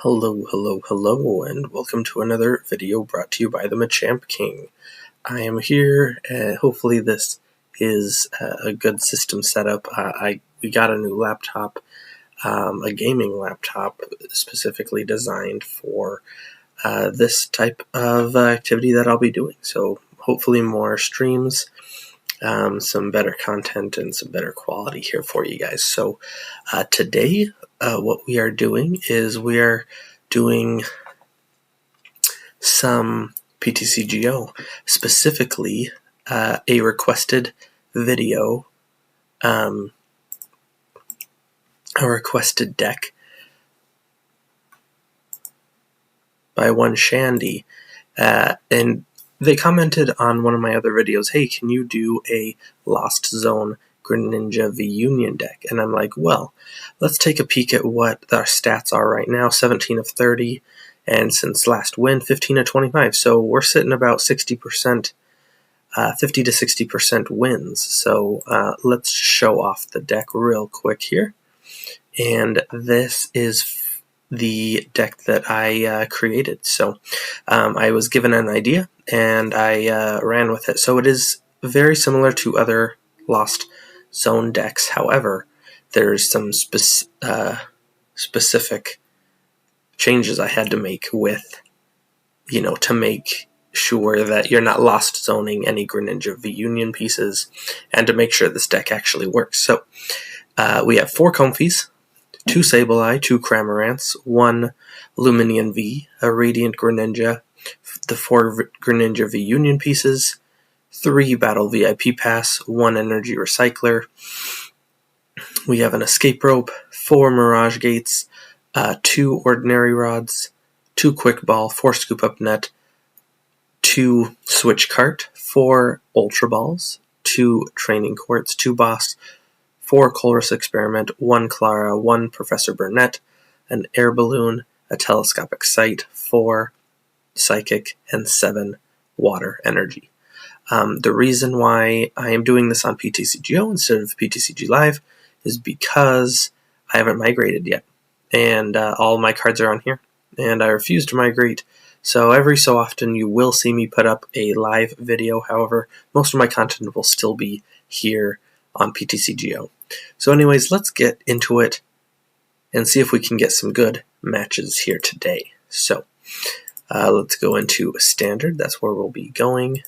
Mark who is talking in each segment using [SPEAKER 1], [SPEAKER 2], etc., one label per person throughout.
[SPEAKER 1] Hello, hello, hello, and welcome to another video brought to you by the Machamp King. I am here, hopefully this is a good system setup. We got a new laptop, a gaming laptop specifically designed for this type of activity that I'll be doing. So hopefully more streams, some better content, and some better quality here for you guys. So today, what we are doing is we are doing some PTCGO, specifically a requested video, a requested deck by one Shandy, and they commented on one of my other videos, hey, can you do a Lost Zone Greninja V Union deck? And I'm like, well, let's take a peek at what our stats are right now. 17 of 30, and since last win, 15 of 25. So we're sitting about 60%, 50 to 60% wins. So let's show off the deck real quick here. And this is the deck that I created. So I was given an idea and I ran with it. So it is very similar to other Lost Zone decks. However, there's some specific changes I had to make with, to make sure that you're not lost zoning any Greninja V Union pieces and to make sure this deck actually works. So we have 4 Comfies, 2 Sableye, 2 Cramorants, 1 Luminion V, a Radiant Greninja, the 4 Greninja V Union pieces, 3 Battle VIP Pass, 1 Energy Recycler. We have an Escape Rope, 4 Mirage Gates, 2 Ordinary Rods, 2 Quick Ball, 4 Scoop Up Net, 2 Switch Cart, 4 Ultra Balls, 2 Training Quartz, 2 Boss, 4 Colress Experiment, 1 Clara, 1 Professor Burnett, an Air Balloon, a Telescopic Sight, 4 Psychic, and 7 Water Energy. The reason why I am doing this on PTCGO instead of PTCG Live is because I haven't migrated yet. And all my cards are on here, and I refuse to migrate. So every so often you will see me put up a live video. However, most of my content will still be here on PTCGO. So anyways, let's get into it and see if we can get some good matches here today. So let's go into Standard. That's where we'll be going.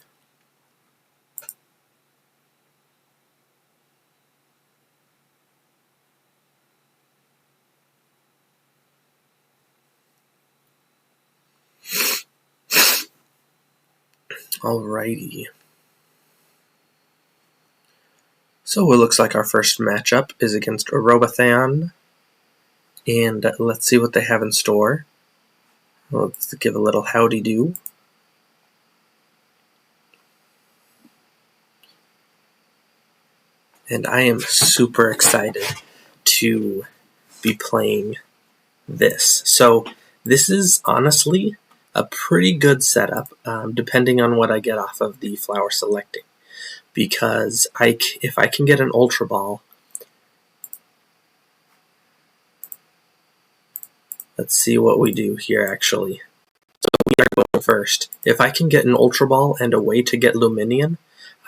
[SPEAKER 1] Alrighty. So it looks like our first matchup is against Robothon, and let's see what they have in store. Let's give a little howdy-do. And I am super excited to be playing this. So this is honestly a pretty good setup, depending on what I get off of the flower selecting. Because if I can get an Ultra Ball, let's see what we do here actually. So we are going first. If I can get an Ultra Ball and a way to get Luminion,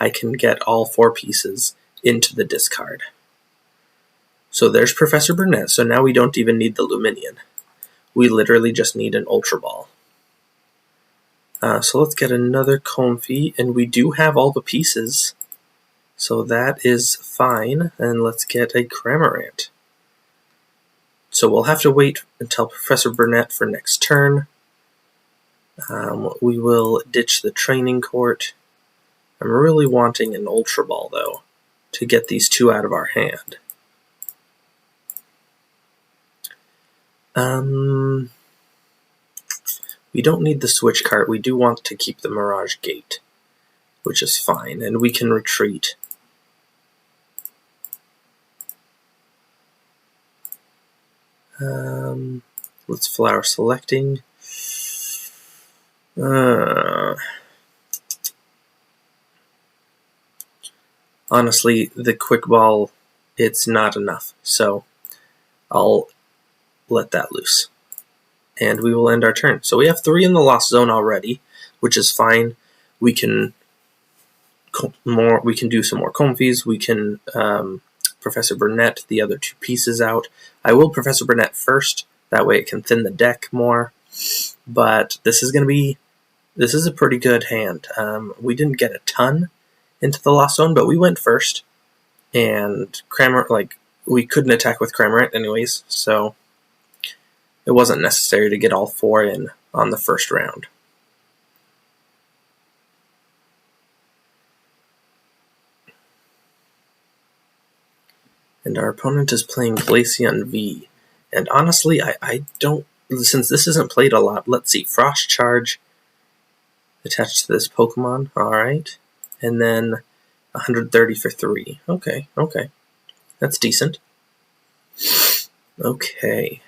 [SPEAKER 1] I can get all 4 pieces into the discard. So there's Professor Burnett, so now we don't even need the Luminion. We literally just need an Ultra Ball. So let's get another Comfy, and we do have all the pieces, so that is fine. And let's get a Cramorant. So we'll have to wait until Professor Burnett for next turn. We will ditch the Training Court. I'm really wanting an Ultra Ball, though, to get these 2 out of our hand. We don't need the Switch Cart. We do want to keep the Mirage Gate, which is fine, and we can retreat. Let's flower selecting. Honestly, the Quick Ball, it's not enough, so I'll let that loose. and we will end our turn. So we have 3 in the Lost Zone already, which is fine. We can do some more Comfeys. We can Professor Burnett the other 2 pieces out. I will Professor Burnett first. That way it can thin the deck more. But this is a pretty good hand. We didn't get a ton into the Lost Zone, but we went first. And we couldn't attack with Cramorant anyways, so it wasn't necessary to get all 4 in on the first round. And our opponent is playing Glaceon V. And honestly, I don't... Since this isn't played a lot, let's see. Frost Charge attached to this Pokemon. Alright. And then 130 for 3. Okay. That's decent. Okay,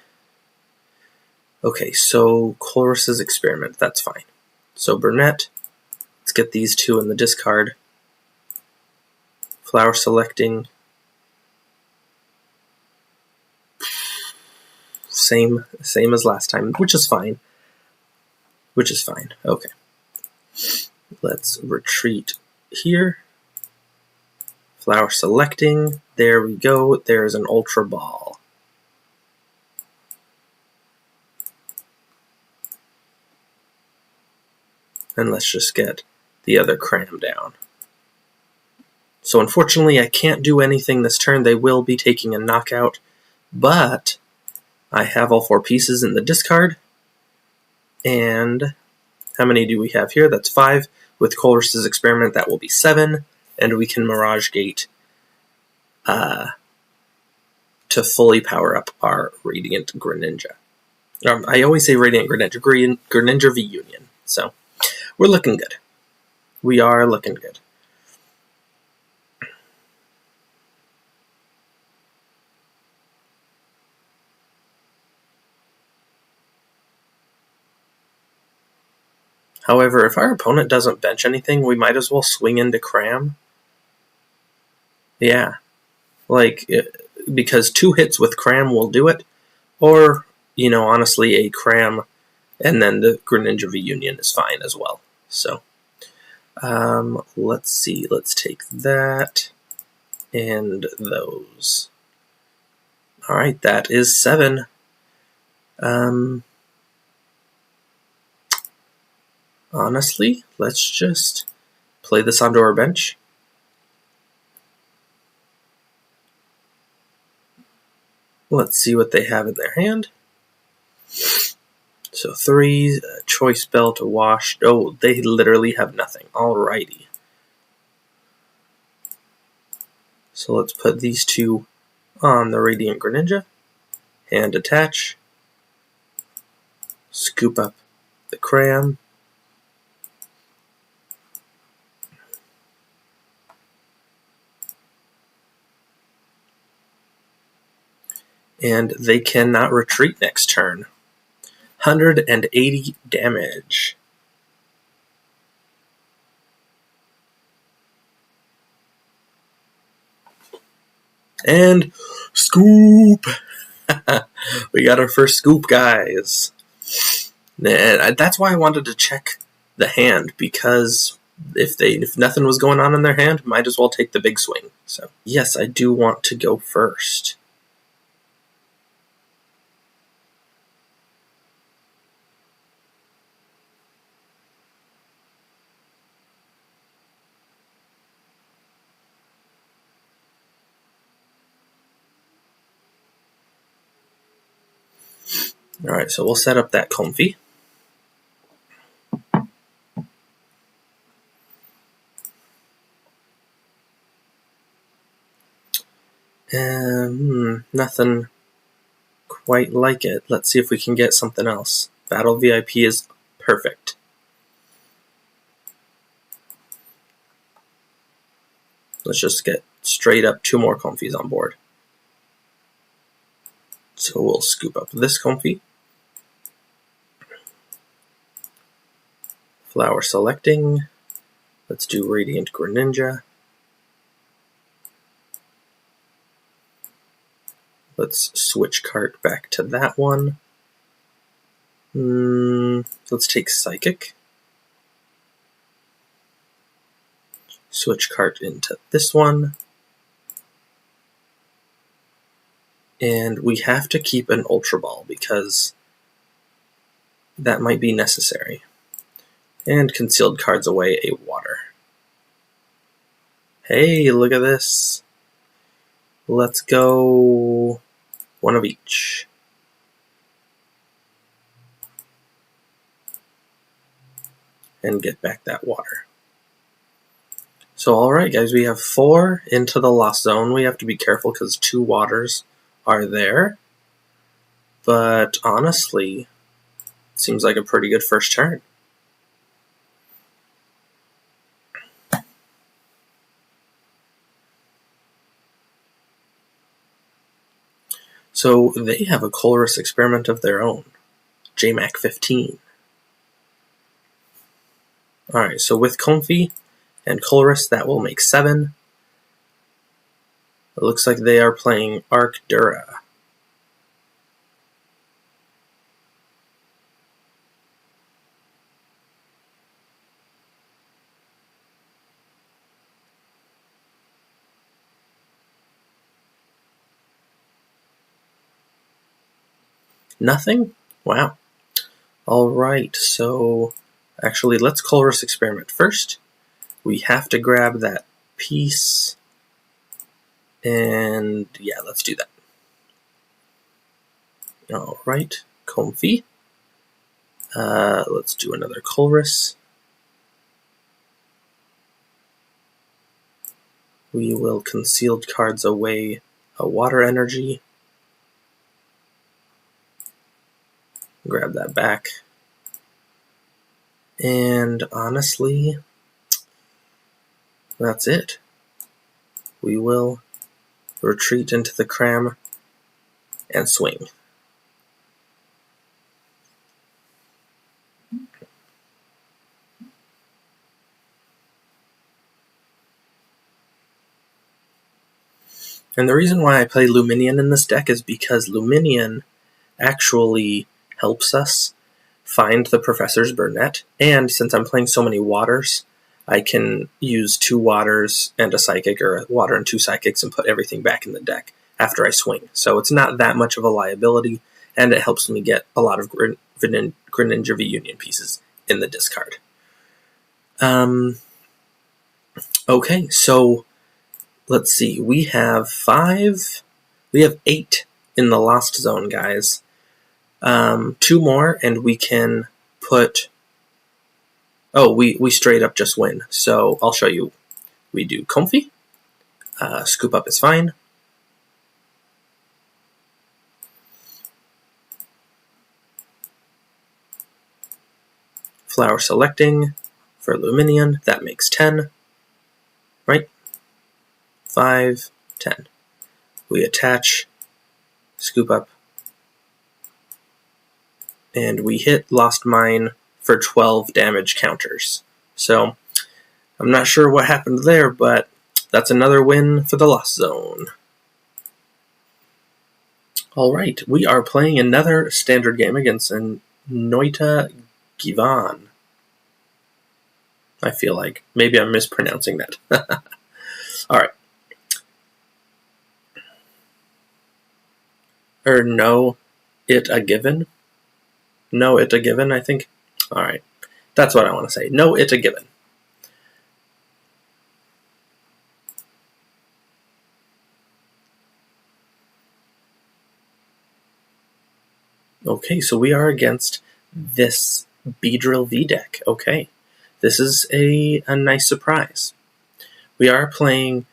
[SPEAKER 1] so Chloris's Experiment. That's fine. So Burnett, let's get these 2 in the discard. Flower Selecting. Same as last time, which is fine. Okay. Let's retreat here. Flower Selecting. There we go. There's an Ultra Ball. And let's just get the other Cram down. So unfortunately, I can't do anything this turn. They will be taking a knockout, but I have all 4 pieces in the discard. And how many do we have here? That's 5. With Chloris's Experiment, that will be 7. And we can Mirage Gate to fully power up our Radiant Greninja. I always say Radiant Greninja. Greninja V Union. So we're looking good. We are looking good. However, if our opponent doesn't bench anything, we might as well swing into Cram. Yeah. Because 2 hits with Cram will do it. Or, honestly, a Cram and then the Greninja V Union is fine as well. So, let's see. Let's take that and those. Alright, that is 7. Honestly, let's just play this onto our bench. Let's see what they have in their hand. So 3, Choice Belt, Wash. Oh, they literally have nothing. Alrighty. So let's put these 2 on the Radiant Greninja. Hand attach. Scoop up the Cram. And they cannot retreat next turn. 180 damage. And scoop! We got our first scoop, guys. And that's why I wanted to check the hand, because if nothing was going on in their hand, might as well take the big swing. So yes, I do want to go first. Alright, so we'll set up that Comfey. Nothing quite like it. Let's see if we can get something else. Battle VIP is perfect. Let's just get straight up 2 more Comfeys on board. So we'll scoop up this Comfey. Flower Selecting. Let's do Radiant Greninja. Let's switch cart back to that one. Let's take Psychic. Switch cart into this one. And we have to keep an Ultra Ball because that might be necessary. And concealed cards away a Water. Hey, look at this. Let's go one of each. And get back that Water. So alright guys, we have 4 into the Lost Zone. We have to be careful because 2 Waters are there. But honestly, it seems like a pretty good first turn. So they have a Colress experiment of their own. JMac 15. Alright, so with Comfy and Colress, that will make 7. It looks like they are playing Arcdura. Nothing? Wow. Alright, so actually let's Colress experiment first. We have to grab that piece. And yeah, let's do that. Alright, Comfy. Let's do another Colress. We will concealed cards away a Water Energy. Grab that back. And honestly, that's it. We will retreat into the cram and swing. And the reason why I play Luminion in this deck is because Luminion actually helps us find the Professor's Burnett, and since I'm playing so many Waters, I can use 2 Waters and a Psychic, or a Water and 2 Psychics, and put everything back in the deck after I swing. So it's not that much of a liability, and it helps me get a lot of Greninja V-Union pieces in the discard. Okay, so let's see. We have 8 in the Lost Zone, guys. 2 more, and we can put... Oh, we straight up just win. So I'll show you. We do Comfy. Scoop Up is fine. Flower Selecting for Luminion. That makes 10. Right? 5, 10. We attach. Scoop Up. And we hit Lost Mine for 12 damage counters. So, I'm not sure what happened there, but that's another win for the Lost Zone. Alright, we are playing another standard game against Noita Givan. I feel like maybe I'm mispronouncing that. Alright. Or no, it a given? No, it a given, I think. Alright. That's what I want to say. No, it a given. Okay, so we are against this Beedrill V deck. Okay. This is a nice surprise. We are playing...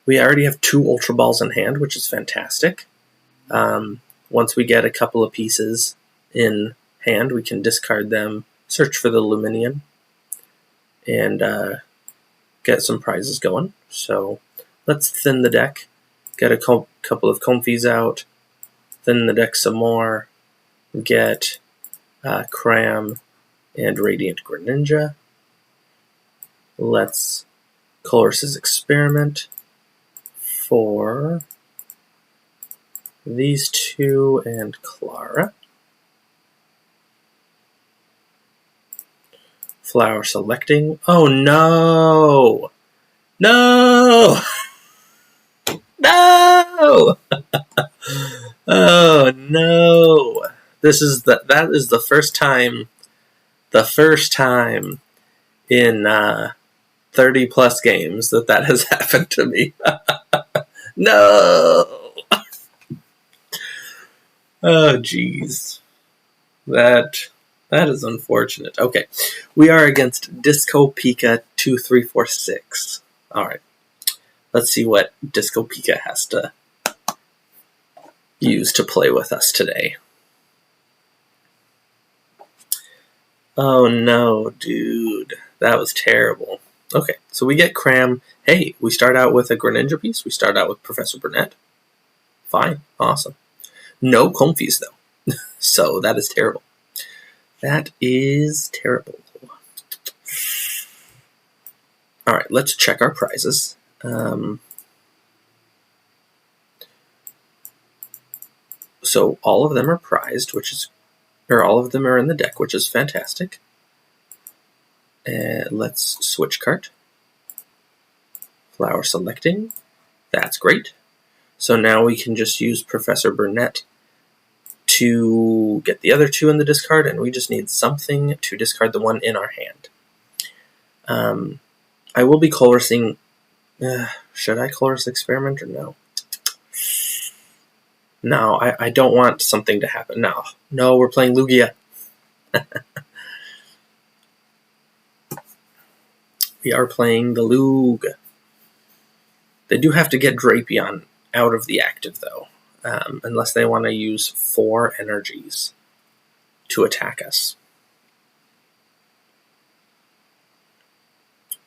[SPEAKER 1] We already have 2 Ultra Balls in hand, which is fantastic. Once we get a couple of pieces in hand, we can discard them, search for the Luminion, and get some prizes going. So let's thin the deck, get a couple of Comfies out, thin the deck some more, get Cram and Radiant Greninja. Let's Colress's Experiment for these 2 and Clara. Flower selecting. Oh no! No! No! Oh no! That is the first time in 30 plus games that has happened to me. No! Oh jeez. That is unfortunate. Okay. We are against Disco Pika 2346. Alright. Let's see what Disco Pika has to use to play with us today. Oh no, dude. That was terrible. Okay, so we get Cram. Hey, we start out with a Greninja piece. We start out with Professor Burnett. Fine. Awesome. No Comfies, though. So that is terrible. That is terrible. Alright, let's check our prizes. So all of them are prized, or all of them are in the deck, which is fantastic. Let's switch cart. Flower selecting. That's great. So now we can just use Professor Burnett to get the other two in the discard, and we just need something to discard the one in our hand. I will be Colressing. Should I Colress Experiment or no? No, I don't want something to happen. No, we're playing Lugia. We are playing the Lug. They do have to get Drapion out of the active, though, unless they want to use 4 energies to attack us.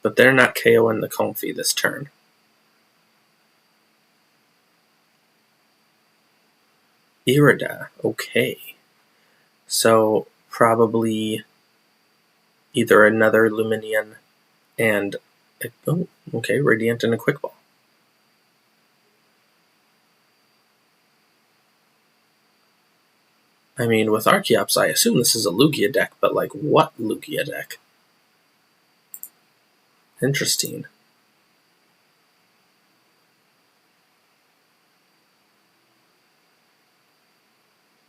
[SPEAKER 1] But they're not KOing the Comfy this turn. Irida, okay. So probably either another Luminion and Radiant and a Quick Ball. I mean, with Archeops, I assume this is a Lugia deck, but like, what Lugia deck? Interesting.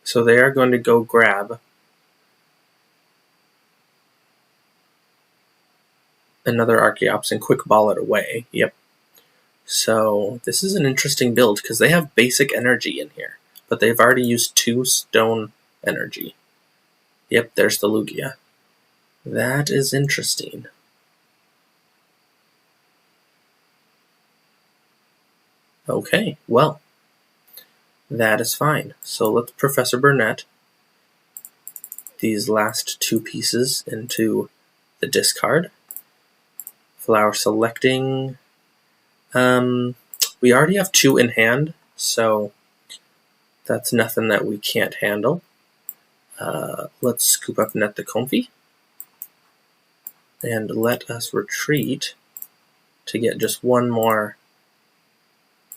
[SPEAKER 1] So they are going to go grab another Archeops and Quick Ball it away. Yep. So this is an interesting build because they have basic energy in here, but they've already used 2 stone energy. Yep, there's the Lugia. That is interesting. Okay, well, that is fine. So let's Professor Burnett these last 2 pieces into the discard. Flower selecting. We already have 2 in hand, so that's nothing that we can't handle. Let's scoop up Net the Comfy and let us retreat to get just 1 more.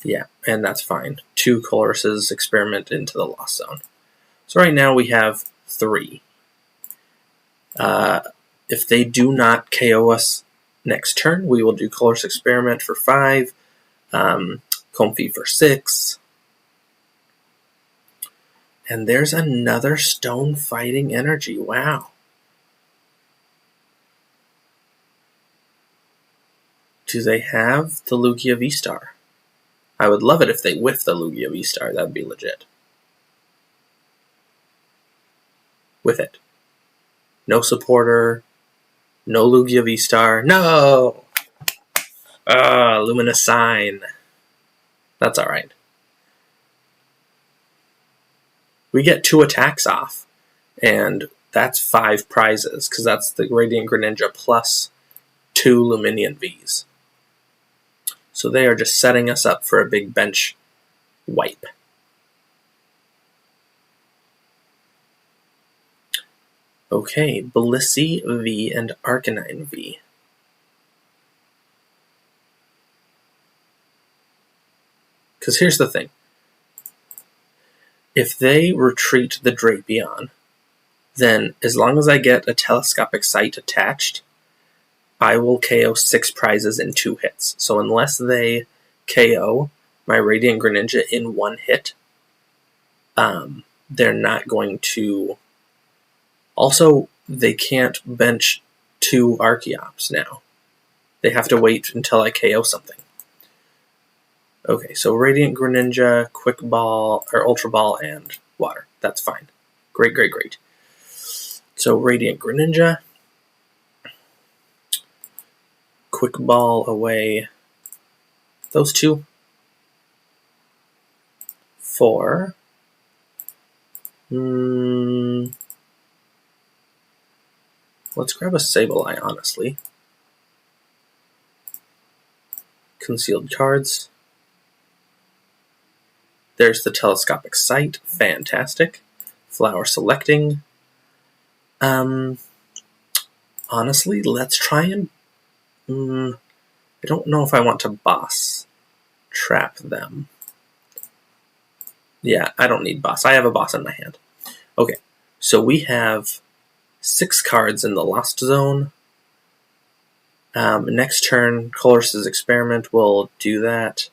[SPEAKER 1] Yeah, and that's fine. 2 Colress's Experiment into the Lost Zone. So right now we have 3. If they do not KO us next turn, we will do Colress Experiment for 5, Comfy for 6. And there's another Stone Fighting Energy. Wow. Do they have the Lugia V-Star? I would love it if they whiff the Lugia V-Star. That would be legit. With it. No supporter. No Lugia V-Star. No! Luminous Sign. That's alright. We get 2 attacks off. And that's 5 prizes. Because that's the Radiant Greninja plus 2 Luminion Vs. So they are just setting us up for a big bench wipe. Okay, Blissey V and Arcanine V. Because here's the thing. If they retreat the Drapion, then as long as I get a Telescopic Sight attached, I will KO 6 prizes in 2 hits. So unless they KO my Radiant Greninja in 1 hit, they're not going to... Also, they can't bench 2 Archeops now. They have to wait until I KO something. Okay, so Radiant Greninja, Quick Ball, or Ultra Ball, and Water. That's fine. Great, great, great. So Radiant Greninja, Quick Ball away those 2 for... let's grab a Sableye, honestly. Concealed cards. There's the Telescopic Sight. Fantastic. Flower selecting. Honestly, let's try and... I don't know if I want to boss trap them. Yeah, I don't need boss. I have a boss in my hand. Okay, so we have 6 cards in the Lost Zone. Next turn, Colress's Experiment will do that.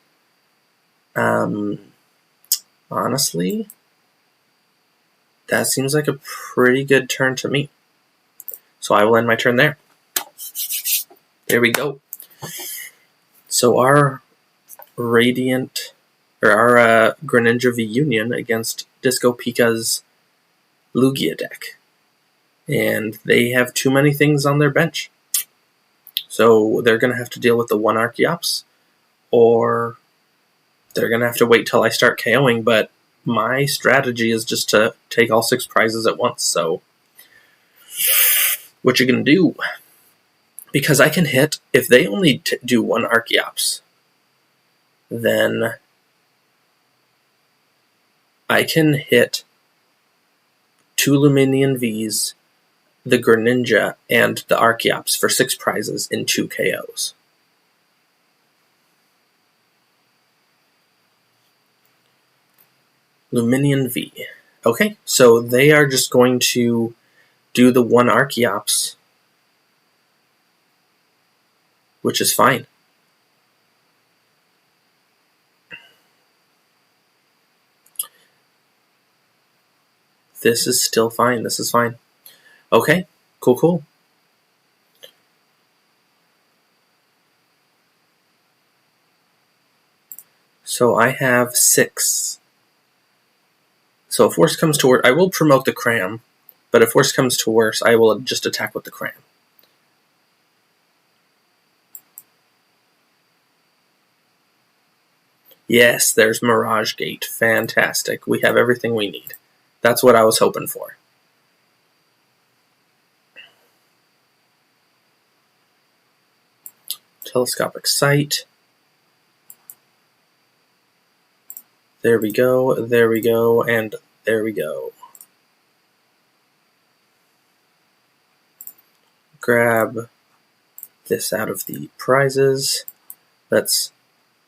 [SPEAKER 1] Honestly, that seems like a pretty good turn to me. So I will end my turn there. There we go. So our Radiant, or our Greninja V Union against Disco Pika's Lugia deck. And they have too many things on their bench. So they're going to have to deal with the 1 Archeops, or they're going to have to wait till I start KOing, but my strategy is just to take all 6 prizes at once, so what you going to do? Because I can hit, if they only do 1 Archeops, then I can hit 2 Luminion Vs, the Greninja, and the Archeops for 6 prizes in 2 KOs. Luminion V. Okay, so they are just going to do the 1 Archeops, which is fine. This is still fine. This is fine. Okay, cool, cool. So I have 6. So if worse comes to worse, I will promote the Cram, but if worse comes to worse, I will just attack with the Cram. Yes, there's Mirage Gate. Fantastic. We have everything we need. That's what I was hoping for. Telescopic Sight. There we go, and there we go. Grab this out of the prizes. Let's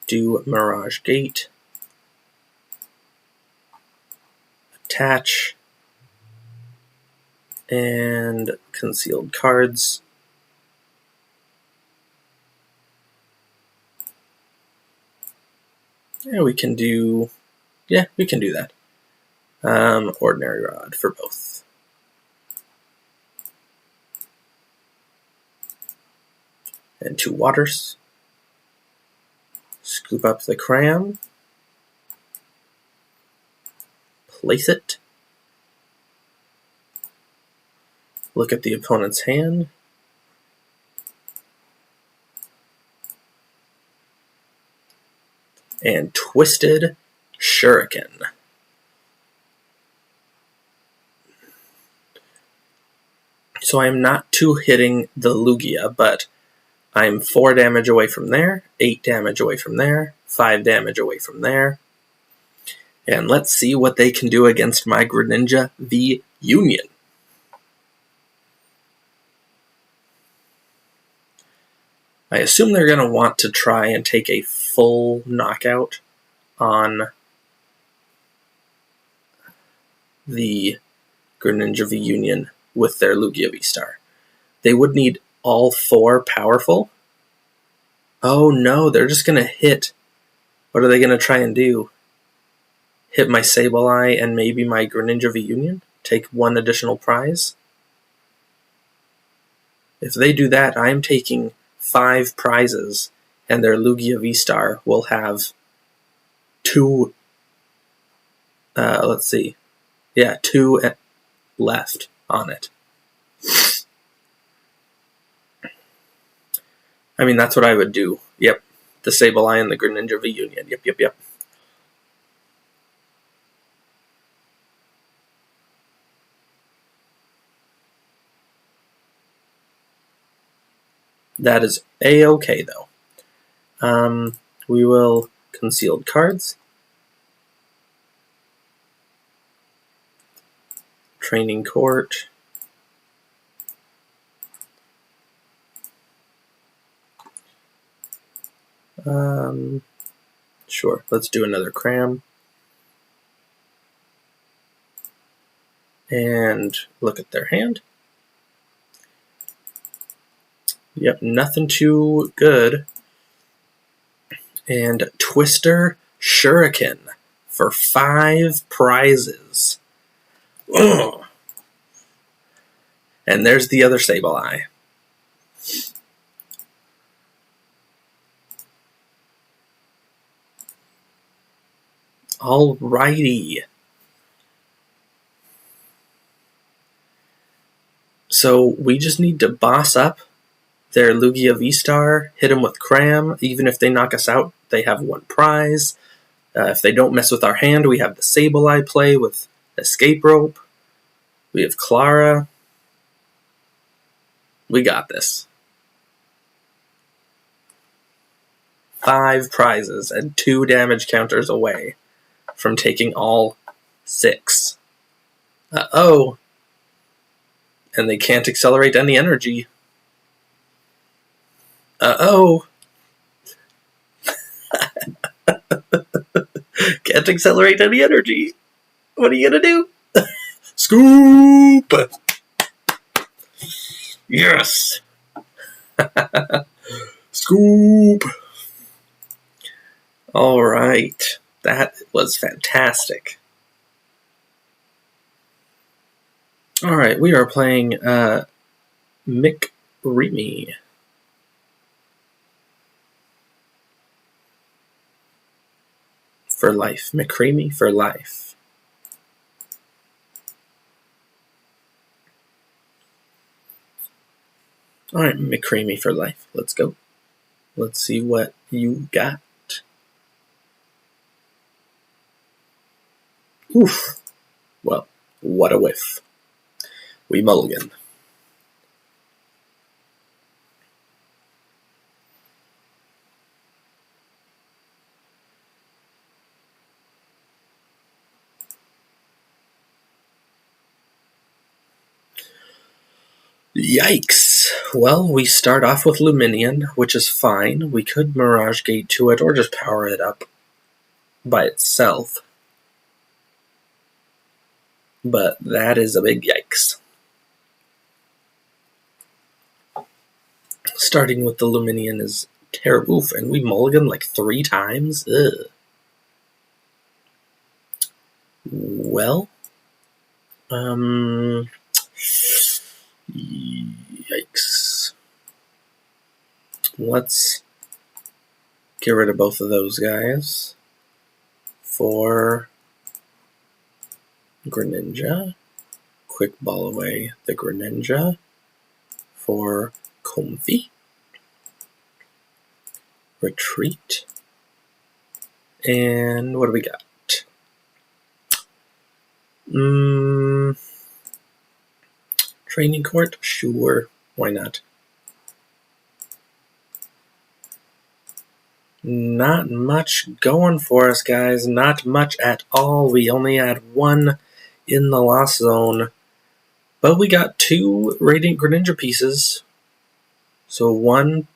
[SPEAKER 1] do Mirage Gate. Attach. And concealed cards. Yeah, we can do that. Ordinary Rod for both. And 2 waters. Scoop up the Cram. Place it. Look at the opponent's hand. And Twisted Shuriken. So I'm not 2 hitting the Lugia, but I'm 4 damage away from there, 8 damage away from there, 5 damage away from there. And let's see what they can do against my Greninja V Union. I assume they're going to want to try and take a full knockout on the Greninja V Union with their Lugia V-Star. They would need all 4 powerful? Oh no, they're just going to hit. What are they going to try and do? Hit my Sableye and maybe my Greninja V-Union? Take 1 additional prize? If they do that, I'm taking 5 prizes, and their Lugia V-Star will have 2, let's see, yeah, 2 left on it. I mean, that's what I would do. Yep, the Sableye and the Greninja V-Union. Yep. That is A-okay, though. We will concealed cards. Training court. Sure, let's do another cram. And look at their hand. Yep, nothing too good. And Twister Shuriken for 5 prizes. Ugh. And there's the other Sableye. Alrighty. So we just need to boss up their Lugia V-Star, hit them with Cram. Even if they knock us out, they have 1 prize. If they don't mess with our hand, we have the Sableye play with Escape Rope. We have Clara. We got this. 5 prizes and 2 damage counters away from taking all 6. Uh-oh. And they can't accelerate any energy. Uh-oh. Can't accelerate any energy. What are you gonna do? Scoop! Yes! Scoop! Alright. That was fantastic. Alright, we are playing McReamy. For life. McCreamy for life. Alright, McCreamy for life. Let's go. Let's see what you got. Oof. Well, what a whiff. We mulligan. Yikes. Well, we start off with Luminion, which is fine. We could Mirage Gate to it or just power it up by itself. But that is a big yikes. Starting with the Luminion is terrible. Oof, and we mulligan like 3 times? Ugh. Well, yikes. Let's get rid of both of those guys for Greninja. Quick ball away the Greninja for Comfy. Retreat. And what do we got? Training court? Sure. Why not? Not much going for us, guys. Not much at all. We only had 1 in the lost zone. But we got 2 Radiant Greninja pieces. So 1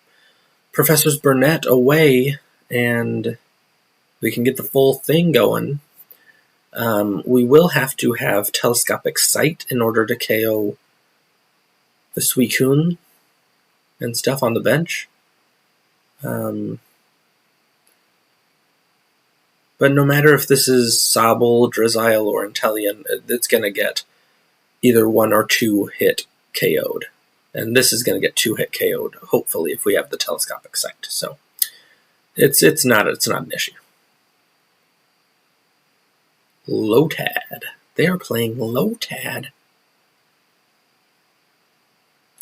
[SPEAKER 1] Professor's Burnett away, and we can get the full thing going. We will have to have Telescopic Sight in order to KO the Suicune. and stuff on the bench. But no matter if this is Sobble, Drizzile, or Inteleon, it's going to get either 1 or 2 hit KO'd. And this is going to get 2 hit KO'd, hopefully, if we have the telescopic sight. So it's not an issue. Lotad. They are playing Lotad.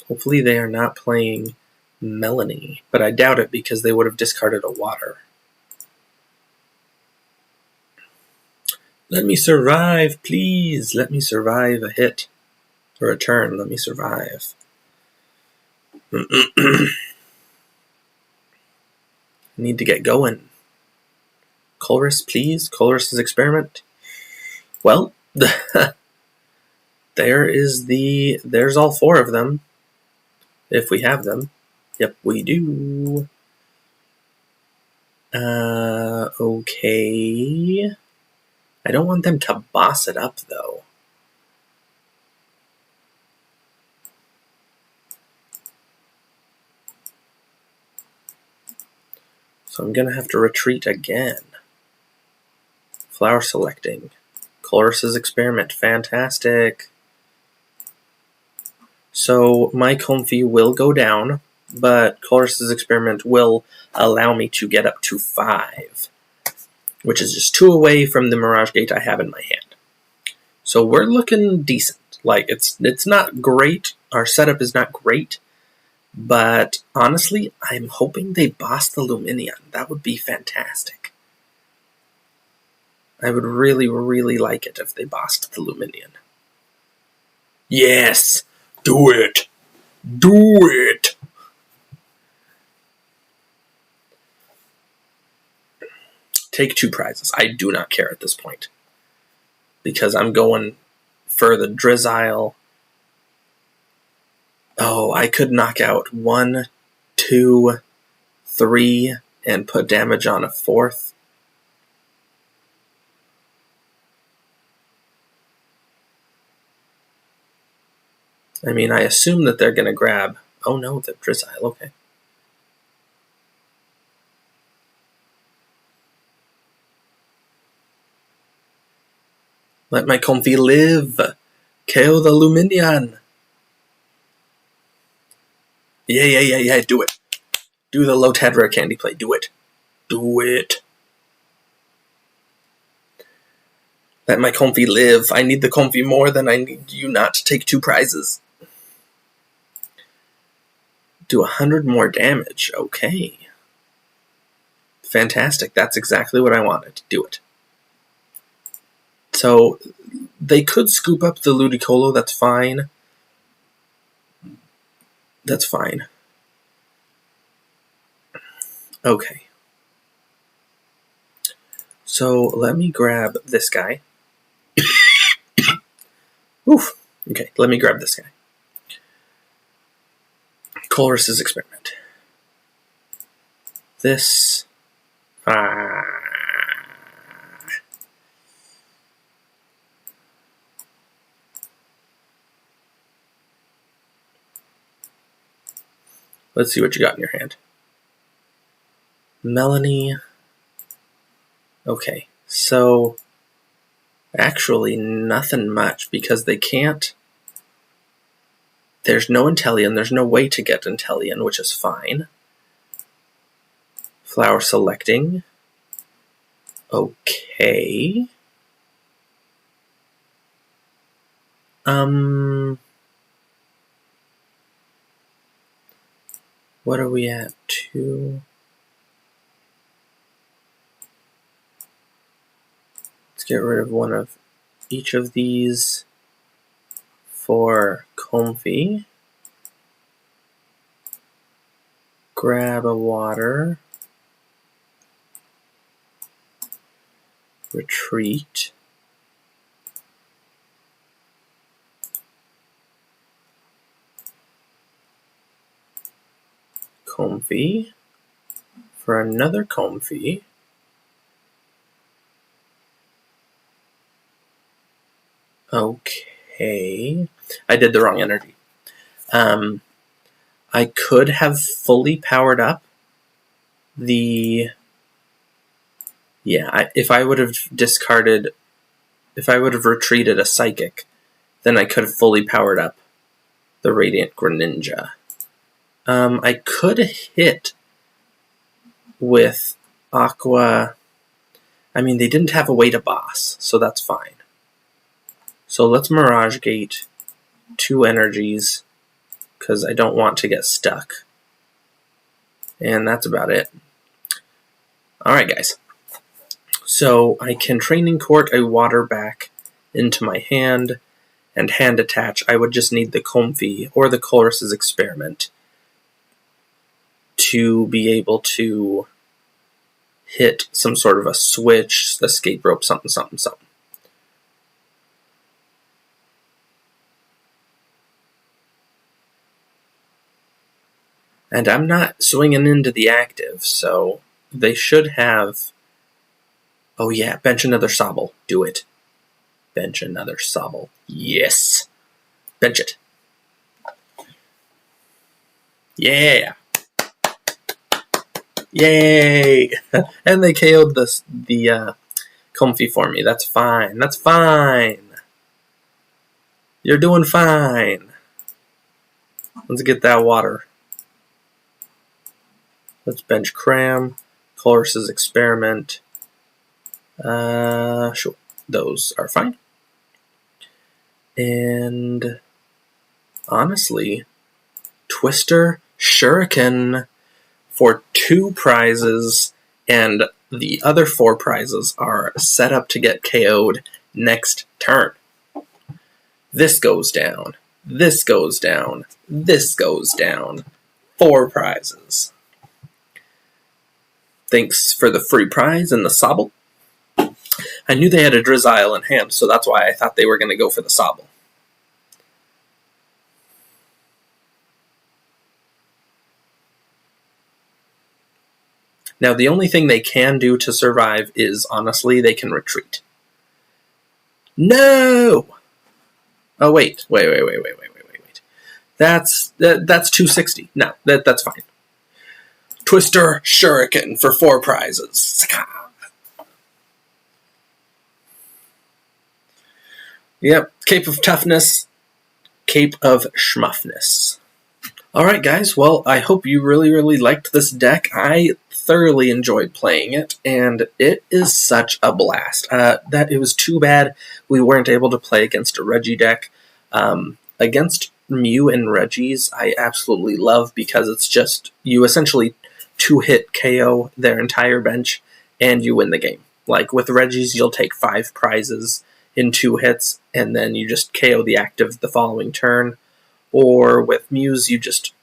[SPEAKER 1] Hopefully they are not playing Melanie, but I doubt it because they would have discarded a water. Let me survive, please. Let me survive a hit or a turn. Let me survive. Need to get going. Colress, please. Colress's experiment. Well, there's all 4 of them. If we have them. Yep, we do. Okay. I don't want them to boss it up, though. So I'm going to have to retreat again. Flower selecting. Colress's experiment. Fantastic. So my Comfey will go down, but Colress's experiment will allow me to get up to 5, which is just 2 away from the Mirage Gate I have in my hand. So we're looking decent. Like, it's not great. Our setup is not great. But honestly, I'm hoping they boss the Lumineon. That would be fantastic. I would really, really like it if they bossed the Lumineon. Yes! Do it! Do it! Take 2 prizes. I do not care at this point. Because I'm going for the Drizzile. Oh, I could knock out 1, 2, 3, and put damage on a 4th. I mean, I assume that they're going to grab... Oh no, the Drizzile, okay. Let my Comfey live! KO the Lumineon! Yeah, do it. Do the Lotad Rare Candy play, do it. Do it. Let my Comfey live. I need the Comfey more than I need you not to take 2 prizes. Do 100 more damage, okay. Fantastic, that's exactly what I wanted. Do it. So, they could scoop up the Ludicolo, that's fine. That's fine. Okay. So, let me grab this guy. Oof. Okay, let me grab this guy. Colress's experiment. This. Let's see what you got in your hand. Melanie. Okay, so actually nothing much because they can't. There's no Inteleon. There's no way to get Inteleon, which is fine. Flower selecting. Okay. What are we at? 2. Let's get rid of one of each of these for Comfey. Grab a water. Retreat. Comfey. For another Comfey. Okay. I did the wrong energy. I could have fully powered up the... Yeah, if I would have discarded... If I would have retreated a Psychic, then I could have fully powered up the Radiant Greninja. I could hit with Aqua... I mean, they didn't have a way to boss, so that's fine. So let's Mirage Gate 2 energies, because I don't want to get stuck. And that's about it. Alright, guys. So I can Training Court a Water back into my hand, and hand attach. I would just need the Comfey or the Chorus's Experiment to be able to hit some sort of a switch, escape rope, something, something, something. And I'm not swinging into the active, so they should have... Oh yeah, bench another Sobble. Do it. Bench another Sobble. Yes! Bench it. Yeah! Yay! And they KO'd the Comfey for me. That's fine. That's fine! You're doing fine! Let's get that water. Let's bench Cram. Chorus's Experiment. Sure. Those are fine. And honestly, Twister Shuriken for 2 prizes, and the other 4 prizes are set up to get KO'd next turn. This goes down. This goes down. This goes down. 4 prizes. Thanks for the free prize and the Sobble. I knew they had a Drizzile in hand, so that's why I thought they were going to go for the Sobble. Now, the only thing they can do to survive is, honestly, they can retreat. No! Oh, wait. Wait. That's 260. No, that's fine. Twister Shuriken for 4 prizes. Yep, Cape of Toughness, Cape of Schmuffness. Alright guys, well, I hope you really liked this deck. I thoroughly enjoyed playing it, and it is such a blast. That it was too bad we weren't able to play against a Reggie deck. Against Mew and Reggies, I absolutely love, because it's just, you essentially 2-hit KO their entire bench, and you win the game. Like, with Reggies, you'll take 5 prizes in 2 hits, and then you just KO the active the following turn. Or with Mews, you just,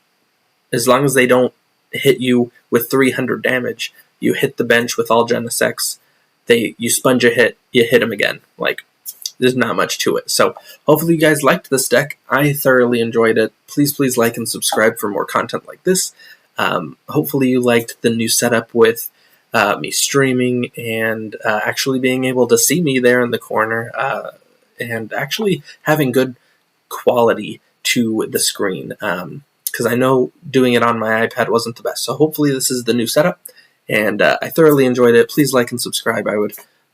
[SPEAKER 1] as long as they don't hit you with 300 damage, you hit the bench with all Genesects, you sponge a hit, you hit them again. Like, there's not much to it. So, hopefully you guys liked this deck. I thoroughly enjoyed it. Please like and subscribe for more content like this. Hopefully you liked the new setup with me streaming and actually being able to see me there in the corner, and actually having good quality to the screen, because I know doing it on my iPad wasn't the best. So hopefully this is the new setup, and I thoroughly enjoyed it. Please like and subscribe. I would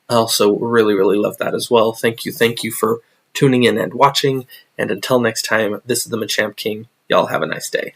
[SPEAKER 1] also really love that as well. Thank you for tuning in and watching, and until next time, this is the Machamp King. Y'all have a nice day.